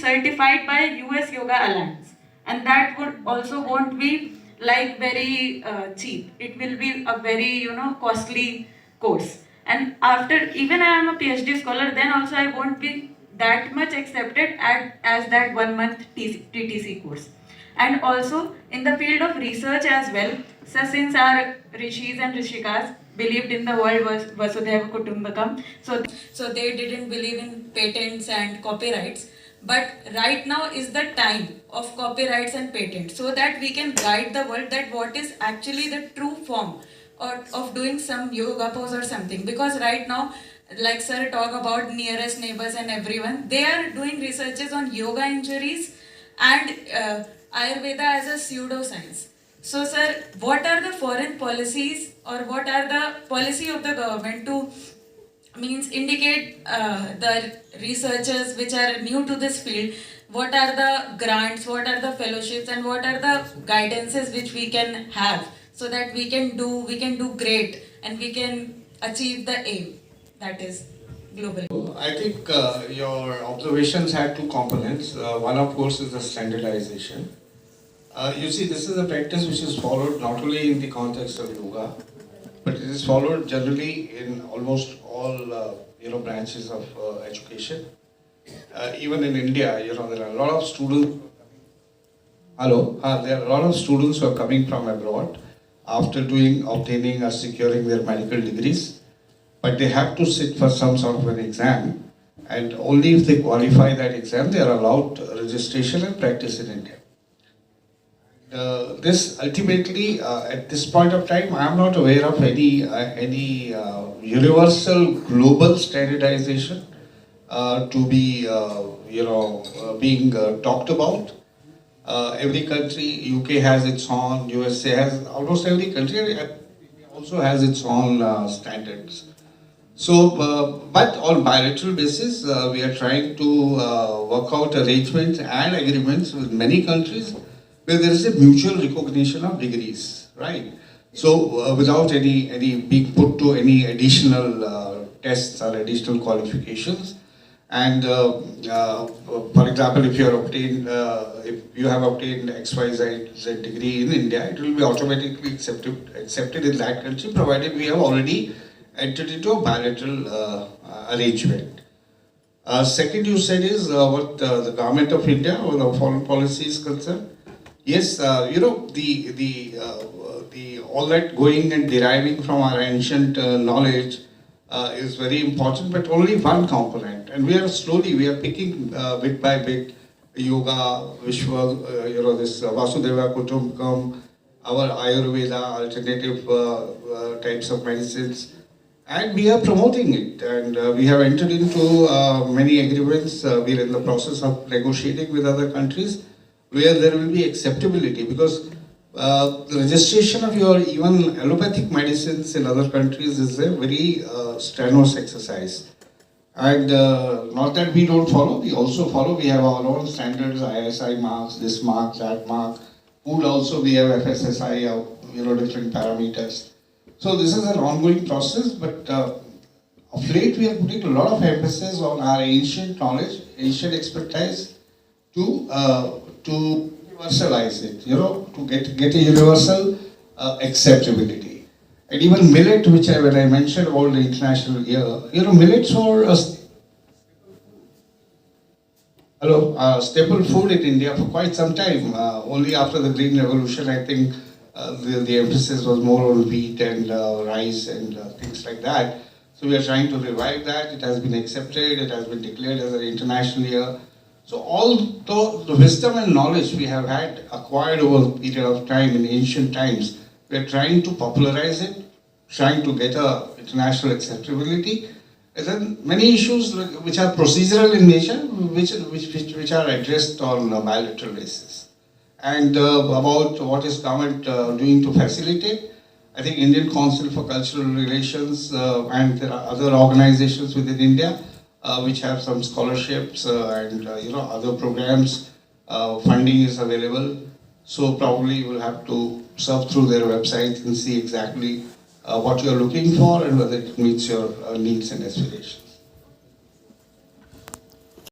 certified by US Yoga Alliance, and that would also won't be like very cheap. It will be a very costly course. And after, even I am a PhD scholar, then also I won't be that much accepted as that 1 month TTC course. And also in the field of research as well, so since our rishis and rishikas believed in the world was Vasudhaiva Kutumbakam, so they didn't believe in patents and copyrights. But right now is the time of copyrights and patents, so that we can guide the world that what is actually the true form or of doing some yoga pose or something. Because right now, like sir talk about nearest neighbors and everyone, they are doing researches on yoga injuries and Ayurveda as a pseudoscience. So sir, what are the foreign policies or what are the policy of the government to means indicate the researchers which are new to this field, what are the grants, what are the fellowships, and what are the guidances which we can have, so that we can do great and we can achieve the aim, that is global. I think your observations had two components. One, of course, is the standardization. You see, this is a practice which is followed not only in the context of yoga, but it is followed generally in almost all branches of education. Even in India, there are a lot of students. Hello, there are a lot of students who are coming from abroad after obtaining or securing their medical degrees, but they have to sit for some sort of an exam, and only if they qualify that exam they are allowed registration and practice in India. This ultimately, at this point of time, I am not aware of any universal global standardization to be being talked about. Every country, UK has its own, USA has, almost every country also has its own standards. So, but on bilateral basis, we are trying to work out arrangements and agreements with many countries where there is a mutual recognition of degrees, right? So, without any being put to any additional tests or additional qualifications. And for example, if you have obtained XYZ degree in India, it will be automatically accepted in that country, provided we have already entered into a bilateral arrangement. Second, you said is what the government of India or the foreign policy is concerned. Yes, all that going and deriving from our ancient knowledge is very important, but only one component. And we are picking bit by bit yoga, Vishwa, this Vasudhaiva Kutumbakam, our Ayurveda, alternative types of medicines, and we are promoting it. And we have entered into many agreements. We are in the process of negotiating with other countries where there will be acceptability, because the registration of your even allopathic medicines in other countries is a very strenuous exercise. And not that we don't follow, we also follow. We have our own standards, ISI marks, this mark, that mark. Food also, we have FSSI, different parameters. So this is an ongoing process, but of late we are putting a lot of emphasis on our ancient knowledge, ancient expertise to universalize it, to get a universal acceptability. And even millet, which when I mentioned about the international year, millets were staple food in India for quite some time. Only after the Green Revolution, I think the emphasis was more on wheat and rice and things like that. So we are trying to revive that. It has been accepted, it has been declared as an international year. So all the wisdom and knowledge we have had acquired over a period of time in ancient times, we are trying to popularize it, trying to get international acceptability. And then many issues which are procedural in nature, which are addressed on a bilateral basis. And about what is government doing to facilitate, I think Indian Council for Cultural Relations and there are other organizations within India which have some scholarships and other programs. Funding is available, so probably you will have to surf through their website and see exactly what you are looking for and whether it meets your needs and aspirations.